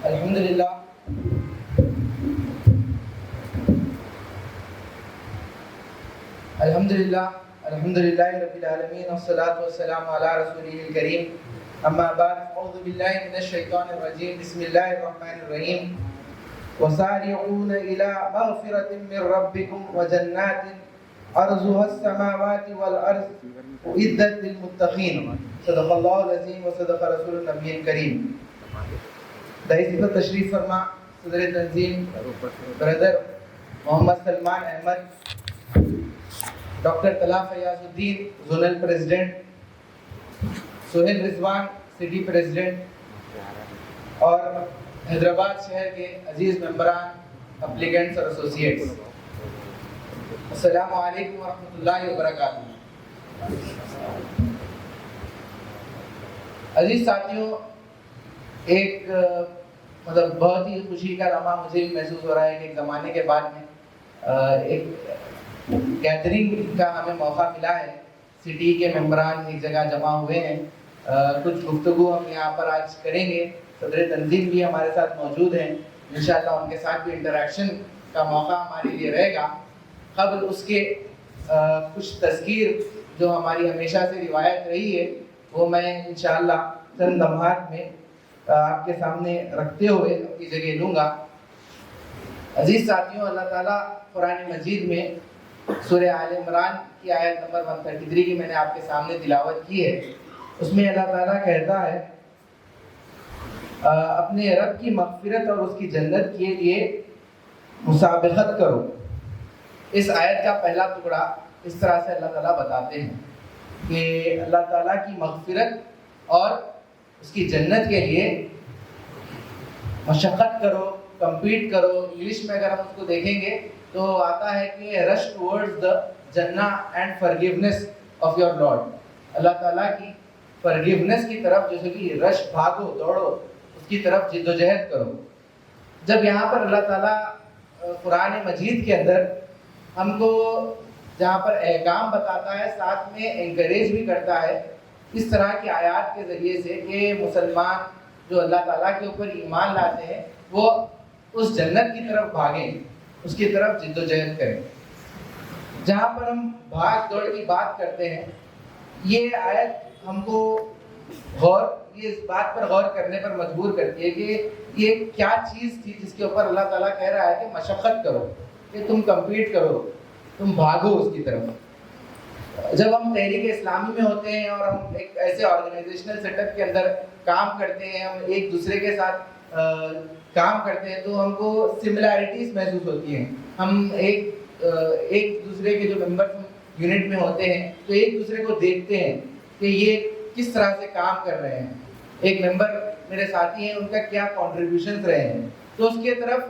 الحمدللہ الحمدللہ رب العالمین والصلاة والسلام علی رسولہ الکریم اما بعد اعوذ باللہ من الشیطان الرجیم بسم اللہ الرحمن الرحیم وسارعون الى مغفرۃ من ربکم وجنات عرضها السماوات والارض اعدت للمتقین صدق اللہ العظیم وصدق رسول النبی الکریم. دعی پر تشریف فرما صدر تنظیم برادر محمد سلمان احمد، ڈاکٹر طلحہ فیاض الدین زونل پریزیڈنٹ، سہیل رضوان سٹی پریزیڈنٹ، اور حیدرآباد شہر کے عزیز ممبران، اپلیکینٹس اور ایسوسیٹس، السلام علیکم ورحمۃ اللہ وبرکاتہ. عزیز ساتھیوں، ایک بہت ہی خوشی کا لمحہ مجھے بھی محسوس ہو رہا ہے کہ ایک زمانے کے بعد میں ایک گیدرنگ کا ہمیں موقع ملا ہے. سٹی کے ممبران ایک جگہ جمع ہوئے ہیں، کچھ گفتگو ہم یہاں پر آج کریں گے. صدر تنظیم بھی ہمارے ساتھ موجود ہیں، انشاءاللہ ان کے ساتھ بھی انٹریکشن کا موقع ہمارے لیے رہے گا. قبل اس کے کچھ تذکیر جو ہماری ہمیشہ سے روایت رہی ہے وہ میں انشاءاللہ چند لمحات میں آپ کے سامنے رکھتے ہوئے اپنی جگہ لوں گا. عزیز ساتھیوں، اللہ تعالیٰ قرآن مجید میں سورہ آل عمران کی آیت نمبر 133 کی میں نے آپ کے سامنے تلاوت کی ہے. اس میں اللہ تعالیٰ کہتا ہے اپنے رب کی مغفرت اور اس کی جنت کے لیے مسابقت کرو. اس آیت کا پہلا ٹکڑا اس طرح سے اللہ تعالیٰ بتاتے ہیں کہ اللہ تعالیٰ کی مغفرت اور اس کی جنت کے لیے مشقت کرو، کمپیٹ کرو. انگلش میں اگر ہم اس کو دیکھیں گے تو آتا ہے کہ رش ٹورڈز دا جنہ and forgiveness of your lord. اللہ تعالیٰ کی فرگیونیس کی طرف جیسے کہ رش، بھاگو، دوڑو، اس کی طرف جد و جہد کرو. جب یہاں پر اللہ تعالیٰ قرآن مجید کے اندر ہم کو جہاں پر احکام بتاتا ہے، ساتھ میں انکریج بھی کرتا ہے اس طرح کی آیات کے ذریعے سے کہ مسلمان جو اللہ تعالیٰ کے اوپر ایمان لاتے ہیں وہ اس جنت کی طرف بھاگیں، اس کی طرف جد و جہد کریں. جہاں پر ہم بھاگ دوڑ کی بات کرتے ہیں، یہ آیت ہم کو اس بات پر غور کرنے پر مجبور کرتی ہے کہ یہ کیا چیز تھی جس کے اوپر اللہ تعالیٰ کہہ رہا ہے کہ مشقت کرو، کہ تم کمپیٹ کرو، تم بھاگو اس کی طرف. جب ہم تحریک اسلامی میں ہوتے ہیں اور ہم ایک ایسے آرگنائزیشنل سیٹ اپ کے اندر کام کرتے ہیں، ہم ایک دوسرے کے ساتھ کام کرتے ہیں تو ہم کو سملیرٹیز محسوس ہوتی ہیں. ہم ایک دوسرے کے جو ممبرس یونٹ میں ہوتے ہیں تو ایک دوسرے کو دیکھتے ہیں کہ یہ کس طرح سے کام کر رہے ہیں. ایک ممبر میرے ساتھی ہیں، ان کا کیا کنٹریبیوشنز رہے ہیں، تو اس کی طرف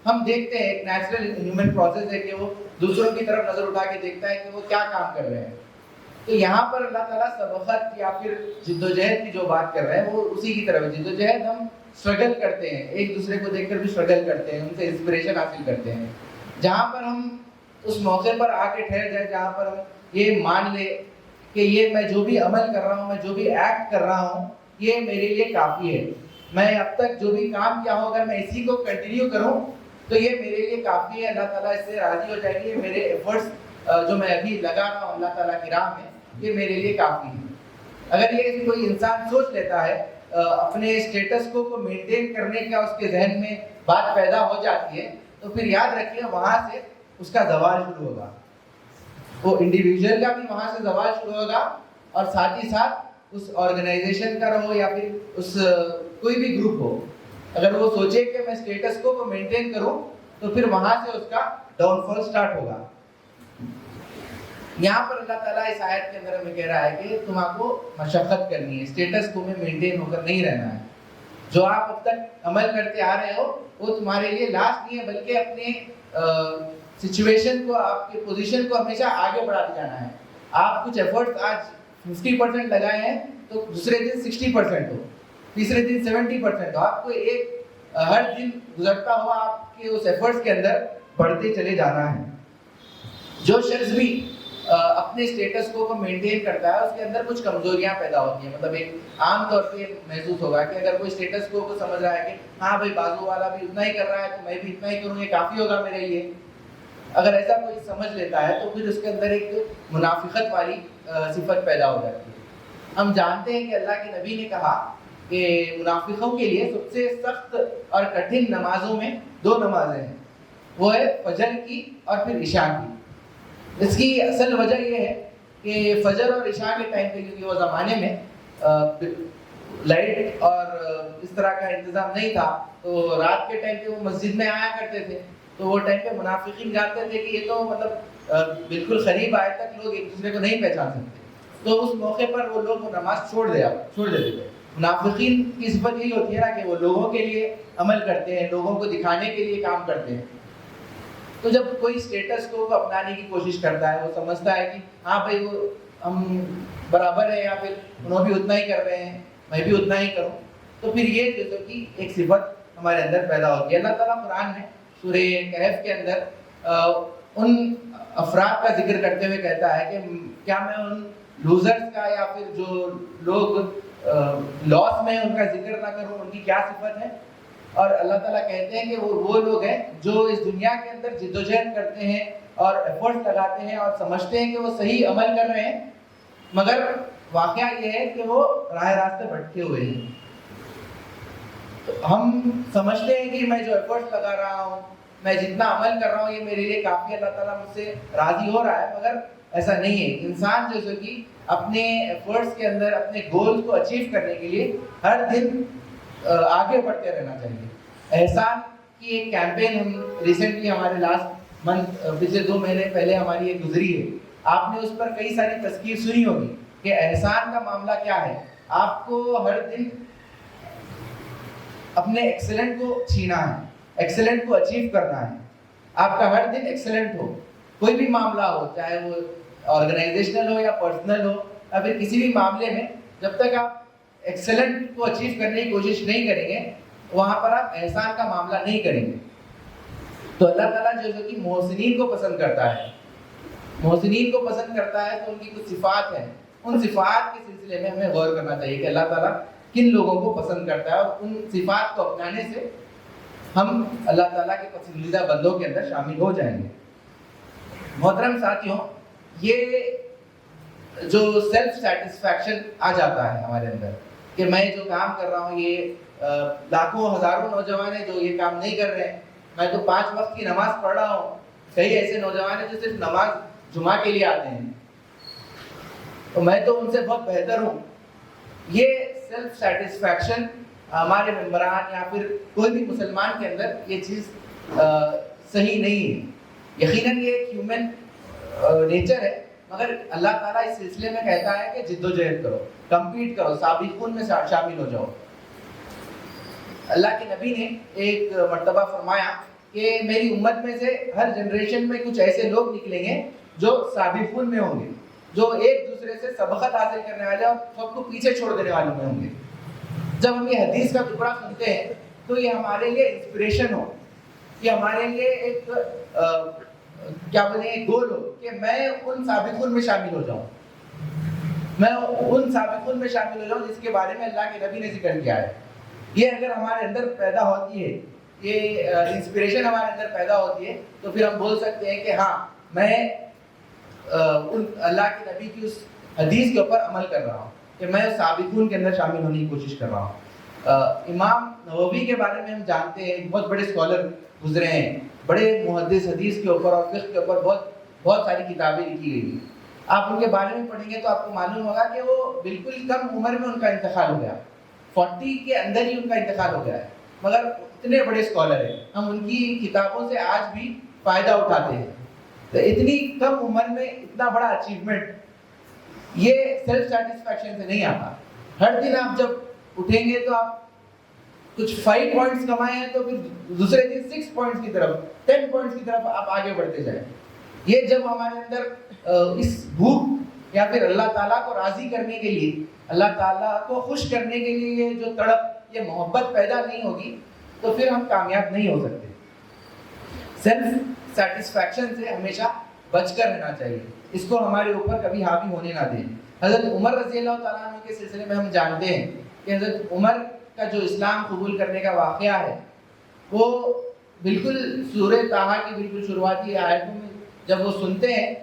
ہم دیکھتے ہیں. ایک نیچرل ہیومن پروسیس ہے کہ وہ دوسروں کی طرف نظر اٹھا کے دیکھتا ہے کہ وہ کیا کام کر رہے ہیں. تو یہاں پر اللہ تعالیٰ سبقت یا پھر جد و جہد کی جو بات کر رہے ہیں وہ اسی کی طرف ہے. جد و جہد ہم اسٹرگل کرتے ہیں، ایک دوسرے کو دیکھ کر بھی اسٹرگل کرتے ہیں، ان سے انسپریشن حاصل کرتے ہیں. جہاں پر ہم اس موقع پر آ کے ٹھہر جائیں جہاں پر ہم یہ مان لیں کہ یہ میں جو بھی عمل کر رہا ہوں، میں جو بھی ایکٹ کر رہا ہوں، یہ میرے لیے کافی ہے. میں اب تک جو بھی کام کیا ہوں اگر میں اسی کو کنٹینیو کروں تو یہ میرے لیے کافی ہے. اللہ تعالیٰ اس سے راضی ہو جائے گی. میرے ایفرٹس جو میں ابھی لگا رہا ہوں اللہ تعالیٰ کی راہ میں، یہ میرے لیے کافی ہے. اگر یہ کوئی انسان سوچ لیتا ہے، اپنے اسٹیٹس کو مینٹین کرنے کا اس کے ذہن میں بات پیدا ہو جاتی ہے، تو پھر یاد رکھیے وہاں سے اس کا زوال شروع ہوگا. وہ انڈیویجول کا بھی وہاں سے زوال شروع ہوگا، اور ساتھ ہی ساتھ اس آرگنائزیشن کا رہو یا پھر اس کوئی بھی گروپ ہو، اگر وہ سوچے کہ میں اسٹیٹس کو مینٹین کروں تو پھر وہاں سے اس کا ڈاؤن فال سٹارٹ ہوگا. یہاں پر اللہ تعالیٰ اس آیت کے اندر ہمیں کہہ رہا ہے کہ تم آپ کو مشقت کرنی ہے، اسٹیٹس کو میں مینٹین ہو کر نہیں رہنا ہے. جو آپ اب تک عمل کرتے آ رہے ہو وہ تمہارے لیے لاسٹ نہیں ہے، بلکہ اپنے سچویشن کو، آپ کی پوزیشن کو ہمیشہ آگے بڑھاتے جانا ہے. آپ کچھ ایفرٹس آج 50% لگائے ہیں تو دوسرے دن 60% ہو، تیسرے دن 70% ہو. آپ کو ایک ہر دن گزرتا ہوا آپ کے اس ایفرٹس کے اندر بڑھتے چلے جانا ہے. جو شخص بھی اپنے اسٹیٹس کو مینٹین کرتا ہے اس کے اندر کچھ کمزوریاں پیدا ہوتی ہیں. مطلب ایک عام طور پہ محسوس ہوگا کہ اگر کوئی اسٹیٹس کو سمجھ رہا ہے کہ ہاں بھائی بازو والا بھی اتنا ہی کر رہا ہے تو میں بھی اتنا ہی کروں, یہ کافی ہوگا میرے لیے, اگر ایسا کوئی سمجھ لیتا ہے تو پھر اس کے اندر ایک منافقت والی صفت پیدا ہو جاتی ہے. ہم جانتے ہیں کہ اللہ کے نبی نے کہا کہ منافقوں کے لیے سب سے سخت اور کٹھن نمازوں میں 2 نمازیں ہیں, وہ ہے فجر کی اور پھر عشاء کی. اس کی اصل وجہ یہ ہے کہ فجر اور عشاء کے ٹائم پہ, کیونکہ وہ زمانے میں لائٹ اور اس طرح کا انتظام نہیں تھا, تو رات کے ٹائم پہ وہ مسجد میں آیا کرتے تھے, تو وہ ٹائم پہ منافقین جانتے تھے کہ یہ تو مطلب بالکل قریب آئے تک لوگ ایک دوسرے کو نہیں پہچان سکتے, تو اس موقع پر وہ لوگ وہ نماز چھوڑ دیتے تھے. منافقین کی صفت یہی ہوتی ہے نا کہ وہ لوگوں کے لیے عمل کرتے ہیں, لوگوں کو دکھانے کے لیے کام کرتے ہیں. تو جب کوئی اسٹیٹس کو اپنانے کی کوشش کرتا ہے, وہ سمجھتا ہے کہ ہاں بھائی وہ ہم برابر ہیں یا پھر انہوں بھی اتنا ہی کر رہے ہیں, میں بھی اتنا ہی کروں, تو پھر یہ چیزوں کی ایک صفت ہمارے اندر پیدا ہوتی ہے. اللہ تعالیٰ قرآن میں سورہ کہف کے اندر ان افراد کا ذکر کرتے ہوئے کہتا ہے کہ کیا میں ان لوزرز کا یا پھر جو لوگ لاس میں ان کا ذکر نہ کروں, ان کی کیا صفت ہے. اور اللہ تعالیٰ کہتے ہیں کہ وہ لوگ ہیں جو اس دنیا کے اندر جدوجہد کرتے ہیں اور ایفرٹس لگاتے ہیں اور سمجھتے ہیں کہ وہ صحیح عمل کر رہے ہیں, مگر واقعہ یہ ہے کہ وہ راہ راستے بھٹکے ہوئے ہیں. تو ہم سمجھتے ہیں کہ میں جو ایفرٹس لگا رہا ہوں, میں جتنا عمل کر رہا ہوں, یہ میرے لیے کافی, اللہ تعالیٰ مجھ سے راضی ہو رہا ہے, مگر ایسا نہیں ہے. انسان جو کہ اپنے ایفرٹس کے اندر اپنے گولز کو اچیو کرنے کے لیے ہر دن آگے بڑھتے رہنا چاہیے. احسان کی ایک کیمپین ہم ریسنٹلی ہمارے لاسٹ منتھ پچھلے 2 مہینے پہلے ہماری ایک گزری ہے, آپ نے اس پر کئی ساری تذکیر سنی ہوگی کہ احسان کا معاملہ کیا ہے. آپ کو ہر دن اپنے ایکسلنٹ کو چھینا ہے, ایکسلنٹ کو اچیو کرنا ہے. آپ کا ہر دن ایکسلنٹ ہو, کوئی بھی معاملہ ہو, چاہے وہ آرگنائزیشنل ہو یا پرسنل ہو یا پھر کسی بھی معاملے میں, جب تک آپ ایکسلنٹ کو اچیو کرنے کی کوشش نہیں کریں گے وہاں پر آپ احسان کا معاملہ نہیں کریں گے. تو اللہ تعالیٰ جو کہ محسنین کو پسند کرتا ہے, محسنین کو پسند کرتا ہے, تو ان کی کچھ صفات ہیں, ان صفات کے سلسلے میں ہمیں غور کرنا چاہیے کہ اللہ تعالیٰ کن لوگوں کو پسند کرتا ہے, اور ان صفات کو اپنانے سے ہم اللہ تعالیٰ کے پسندیدہ بندوں کے اندر شامل ہو جائیں گے. محترم ساتھیوں, یہ جو سیلف سیٹسفیکشن آ جاتا ہے ہمارے اندر کہ میں جو کام کر رہا ہوں, یہ لاکھوں ہزاروں نوجوان ہیں جو یہ کام نہیں کر رہے ہیں, میں تو 5 وقت کی نماز پڑھ رہا ہوں, کئی ایسے نوجوان ہیں جو صرف نماز جمعہ کے لیے آتے ہیں, تو میں تو ان سے بہت بہتر ہوں. یہ سیلف سیٹسفیکشن ہمارے ممبران یا پھر کوئی بھی مسلمان کے اندر یہ چیز صحیح نہیں ہے. یقیناً یہ ایک ہیومن نیچر ہے, مگر اللہ تعالیٰ اس سلسلے میں کہتا ہے کہ جدوجہد کرو, کمپیٹ کرو, سابقون میں شامل ہو جاؤ. اللہ کے نبی نے ایک مرتبہ فرمایا کہ میری امت میں سے ہر جنریشن میں کچھ ایسے لوگ نکلیں گے جو سابقون میں ہوں گے, جو ایک دوسرے سے سبقت حاصل کرنے والے اور سب کو پیچھے چھوڑ دینے والوں میں ہوں گے. جب ہم یہ حدیث کا ٹکڑا سنتے ہیں تو یہ ہمارے لیے انسپریشن ہو, یہ ہمارے لیے ایک کیا بولیں ایک گول ہو کہ میں ان سابقون میں شامل ہو جاؤں, میں ان سابقون میں شامل ہو جاؤں جس کے بارے میں اللہ کے نبی نے ذکر کیا ہے. یہ اگر ہمارے اندر پیدا ہوتی ہے, یہ انسپریشن ہمارے اندر پیدا ہوتی ہے, تو پھر ہم بول سکتے ہیں کہ ہاں میں ان اللہ کے نبی کی اس حدیث کے اوپر عمل کر رہا ہوں کہ میں سابقون کے اندر شامل ہونے کی کوشش کر رہا ہوں. امام نووی کے بارے میں ہم جانتے ہیں, بہت بڑے اسکالر گزرے ہیں, بڑے محدث حدیث کے اوپر اور فقہ کے اوپر بہت ساری کتابیں لکھی گئی ہیں. آپ ان کے بارے میں پڑھیں گے تو آپ کو معلوم ہوگا کہ وہ بالکل کم عمر میں ان کا انتقال ہو گیا, 40 کے اندر ہی ان کا انتقال ہو گیا ہے, مگر اتنے بڑے اسکالر ہیں, ہم ان کی کتابوں سے آج بھی فائدہ اٹھاتے ہیں. تو اتنی کم عمر میں اتنا بڑا اچیومنٹ, یہ سیلف سیٹسفیکشن سے نہیں آتا. ہر دن آپ جب اٹھیں گے تو آپ کچھ 5 پوائنٹس کمائے ہیں تو پھر دوسرے دن 6 پوائنٹس کی طرف 10 پوائنٹس کی طرف آپ آگے بڑھتے جائیں. یہ جب ہمارے اندر اس بھوک یا پھر اللہ تعالیٰ کو راضی کرنے کے لیے, اللہ تعالیٰ کو خوش کرنے کے لیے یہ جو تڑپ, یہ محبت پیدا نہیں ہوگی تو پھر ہم کامیاب نہیں ہو سکتے. سیلف سیٹسفیکشن سے ہمیشہ بچ کر رہنا چاہیے. اس کو ہمارے اوپر کبھی حاوی ہونے نہ دیں۔ حضرت عمر رضی اللہ تعالیٰ عنہ کے سلسلے میں ہم جانتے ہیں کہ حضرت عمر کا جو اسلام قبول کرنے کا واقعہ ہے وہ بالکل سورہ طٰہٰ کی بالکل شروعاتی آیتوں میں جب وہ سنتے ہیں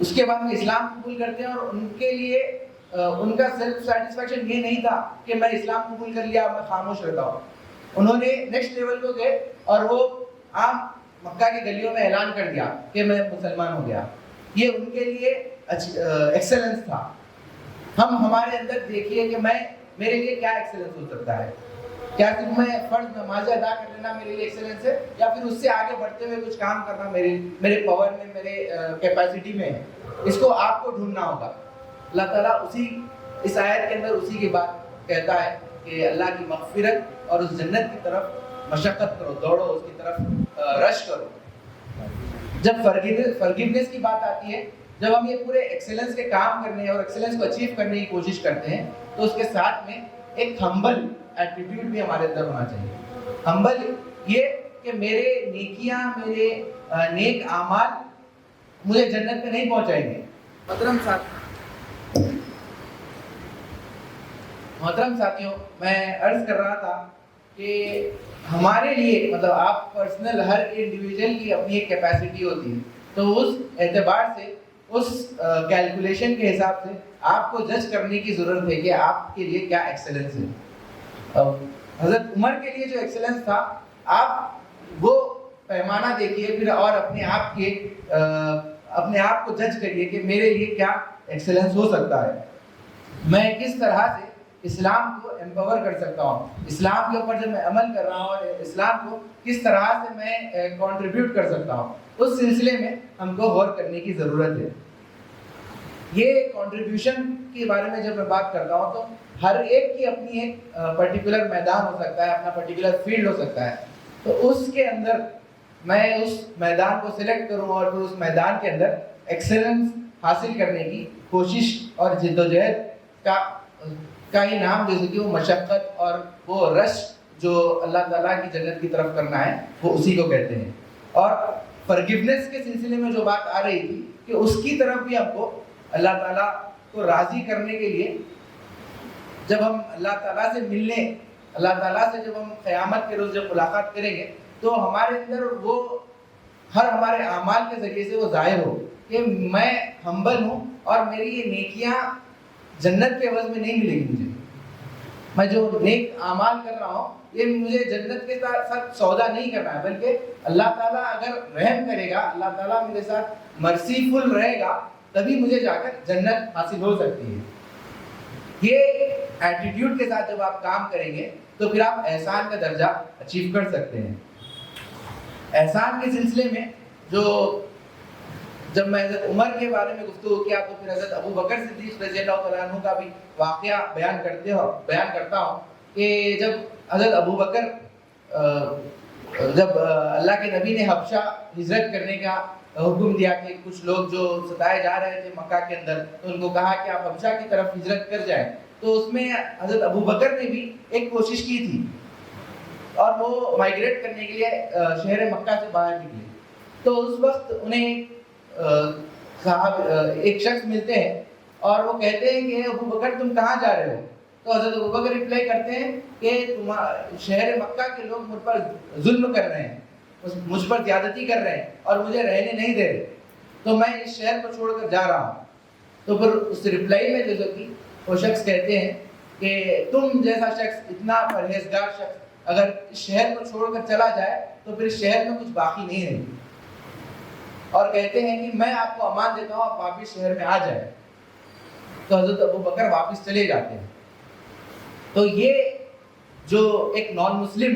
اس کے بعد میں اسلام قبول کرتے ہیں، اور ان کے لیے ان کا سیلف سیٹسفیکشن یہ نہیں تھا کہ میں اسلام قبول کر لیا میں خاموش رہتا ہوں۔ انہوں نے نیکسٹ لیول کو گئے اور وہ عام مکہ کی گلیوں میں اعلان کر دیا کہ میں مسلمان ہو گیا۔ یہ ان کے لیے ایکسلنس تھا۔ ہمارے اندر دیکھیے کہ میرے لیے کیا ایکسلنس ہو سکتا ہے؟ کیا صرف میں فرض نمازیں ادا کر لینا میرے لیے ایکسلنس ہے، یا پھر اس سے آگے بڑھتے ہوئے کچھ کام کرنا میرے پاور میں، میرے کیپیسٹی میں ہے؟ اس کو آپ کو ڈھونڈنا ہوگا۔ اللہ تعالیٰ اس آیت کے اندر اسی کی بات کہتا ہے کہ اللہ کی مغفرت اور اس جنت کی طرف مشقت کرو، دوڑو، اس کی طرف رش کرو۔ جب فرگیونیس کی بات آتی ہے، جب ہم یہ پورے ایکسلنس کے کام کرنے اور ایکسلنس کو اچیو کرنے کی کوشش کرتے ہیں تو اس کے ساتھ میں ایک ہمبل ایٹیٹیوڈ بھی ہمارے اندر ہونا چاہیے۔ ہمبل یہ کہ میرے نیکیاں، میرے نیک اعمال مجھے جنت میں نہیں پہنچائیں گے۔ محترم ساتھیوں، میں عرض کر رہا تھا کہ ہمارے لیے مطلب آپ پرسنل، ہر انڈیویجول کی اپنی ایک کیپیسٹی ہوتی ہے، تو اس اعتبار سے، اس کیلکولیشن کے حساب سے آپ کو جج کرنے کی ضرورت ہے کہ آپ کے لیے کیا ایکسلنس ہے۔ حضرت عمر کے لیے جو ایکسلنس تھا، آپ وہ پیمانہ دیکھیے پھر اور اپنے آپ کو جج کریے کہ میرے لیے کیا ایکسلنس ہو سکتا ہے، میں کس طرح سے اسلام کو امپاور کر سکتا ہوں، اسلام کے اوپر جب میں عمل کر رہا ہوں اور اسلام کو کس طرح سے میں کنٹریبیوٹ کر سکتا ہوں، اس سلسلے میں ہم کو غور کرنے کی ضرورت ہے۔ یہ کنٹریبیوشن کے بارے میں جب میں بات کرتا ہوں تو ہر ایک کی اپنی ایک پرٹیکولر میدان ہو سکتا ہے، اپنا پرٹیکولر فیلڈ ہو سکتا ہے، تو اس کے اندر میں اس میدان کو سلیکٹ کروں اور پھر اس میدان کے اندر ایکسلنس حاصل کرنے کی کوشش اور جدوجہد کا ہی نام، جیسے کہ وہ مشقت اور وہ رش جو اللہ تعالیٰ کی جنت کی طرف کرنا ہے، وہ اسی کو کہتے ہیں۔ اور فرگیونیس کے سلسلے میں جو بات آ رہی تھی کہ اس کی طرف بھی ہم کو اللہ تعالیٰ کو راضی کرنے کے لیے، جب ہم اللہ تعالیٰ سے ملنے، اللہ تعالیٰ سے جب ہم قیامت کے روز جب ملاقات کریں گے تو ہمارے اندر وہ ہر ہمارے اعمال کے ذریعے سے وہ ظاہر ہو کہ میں ہمبل ہوں اور میری یہ نیکیاں جنت کے عوض میں نہیں ملے گی مجھے، میں جو نیک اعمال کر رہا ہوں یہ مجھے جنت کے ساتھ سودا نہیں کرنا ہے، بلکہ اللہ تعالیٰ اگر رحم کرے گا، اللہ تعالیٰ میرے ساتھ مرسیفل رہے گا، تبھی مجھے جا کر جنت حاصل ہو سکتی ہے۔ یہ ایٹیٹیوڈ کے ساتھ جب آپ کام کریں گے تو پھر آپ احسان کا درجہ اچیو کر سکتے ہیں۔ احسان کے سلسلے میں جب میں حضرت عمر کے بارے میں گفتگو کیا تو پھر حضرت ابو بکر صدیق رضی اللہ تعالیٰ عنہ کا بھی واقعہ بیان کرتا ہوں کہ جب حضرت ابو بکر جب اللہ کے نبی نے حبشہ ہجرت کرنے کا حکم دیا کہ کچھ لوگ جو ستائے جا رہے تھے مکہ کے اندر، تو ان کو کہا کہ آپ حبشہ کی طرف ہجرت کر جائیں، تو اس میں حضرت ابو بکر نے بھی ایک کوشش کی تھی اور وہ مائگریٹ کرنے کے لیے شہر مکہ سے باہر نکلے۔ تو اس وقت انہیں ایک شخص ملتے ہیں اور وہ کہتے ہیں کہ ابو بکر تم کہاں جا رہے ہو؟ تو حضرت ابو بکر ریپلائی کرتے ہیں کہ شہر مکہ کے لوگ مجھ پر ظلم کر رہے ہیں، مجھ پر زیادتی کر رہے ہیں اور مجھے رہنے نہیں دے رہے، تو میں اس شہر کو چھوڑ کر جا رہا ہوں۔ تو پھر اس ریپلائی میں جیسے کہ وہ شخص کہتے ہیں کہ تم جیسا شخص، اتنا پرہیزگار شخص اگر اس شہر کو چھوڑ کر چلا جائے تو پھر شہر میں کچھ باقی نہیں رہے، اور کہتے ہیں کہ میں آپ کو امان دیتا ہوں آپ واپس شہر میں آ جائیں۔ تو حضرت ابو بکر واپس چلے جاتے ہیں۔ تو یہ جو ایک نان مسلم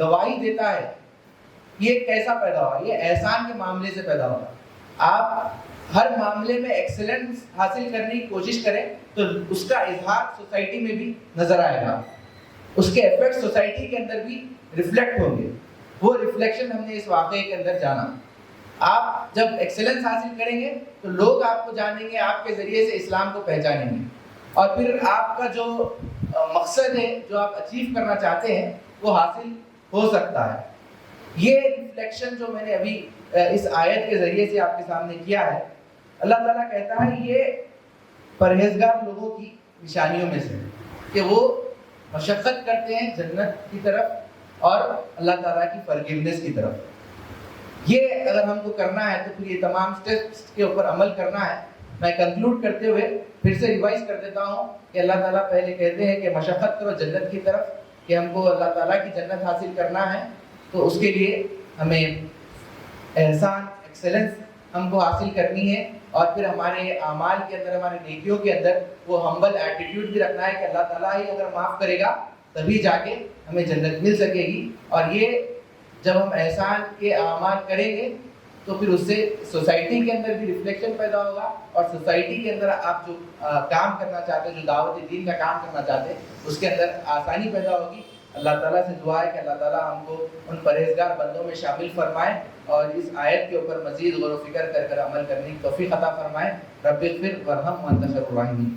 گواہی دیتا ہے، یہ کیسا پیدا ہوا؟ یہ احسان کے معاملے سے پیدا ہوا۔ آپ ہر معاملے میں ایکسلنس حاصل کرنے کی کوشش کریں تو اس کا اظہار سوسائٹی میں بھی نظر آئے گا، اس کے ایفیکٹ سوسائٹی کے اندر بھی ریفلیکٹ ہوں گے۔ وہ ریفلیکشن ہم نے اس واقعے کے اندر جانا۔ آپ جب ایکسلنس حاصل کریں گے تو لوگ آپ کو جانیں گے، آپ کے ذریعے سے اسلام کو پہچانیں گے، اور پھر آپ کا جو مقصد ہے، جو آپ اچیو کرنا چاہتے ہیں، وہ حاصل ہو سکتا ہے۔ یہ ریفلیکشن جو میں نے ابھی اس آیت کے ذریعے سے آپ کے سامنے کیا ہے، اللہ تعالیٰ کہتا ہے یہ پرہیزگار لوگوں کی نشانیوں میں سے کہ وہ مشقت کرتے ہیں جنت کی طرف اور اللہ تعالیٰ کی فرگیونیس کی طرف۔ یہ اگر ہم کو کرنا ہے تو پھر یہ تمام سٹیپس کے اوپر عمل کرنا ہے۔ میں کنکلوڈ کرتے ہوئے پھر سے ریوائز کر دیتا ہوں کہ اللہ تعالیٰ پہلے کہتے ہیں کہ مشقت کرو جنت کی طرف، کہ ہم کو اللہ تعالیٰ کی جنت حاصل کرنا ہے تو اس کے لیے ہمیں احسان، ایکسلنس ہم کو حاصل کرنی ہے، اور پھر ہمارے اعمال کے اندر، ہمارے نیکیوں کے اندر وہ ہمبل ایٹیٹیوڈ بھی رکھنا ہے کہ اللہ تعالیٰ ہی اگر معاف کرے گا تبھی جا کے ہمیں جنت مل سکے گی۔ اور یہ جب ہم احسان کے اعمال کریں گے تو پھر اس سے سوسائٹی کے اندر بھی ریفلیکشن پیدا ہوگا، اور سوسائٹی کے اندر آپ جو کام کرنا چاہتے ہیں، جو دعوت دین کا کام کرنا چاہتے ہیں، اس کے اندر آسانی پیدا ہوگی۔ اللہ تعالیٰ سے دعا ہے کہ اللہ تعالیٰ ہم کو ان پرہیزگار بندوں میں شامل فرمائے اور اس آیت کے اوپر مزید غور و فکر کر عمل کرنے کی توفیق عطا فرمائے۔ رب اغفر ورحم وانت خیر الراحمین۔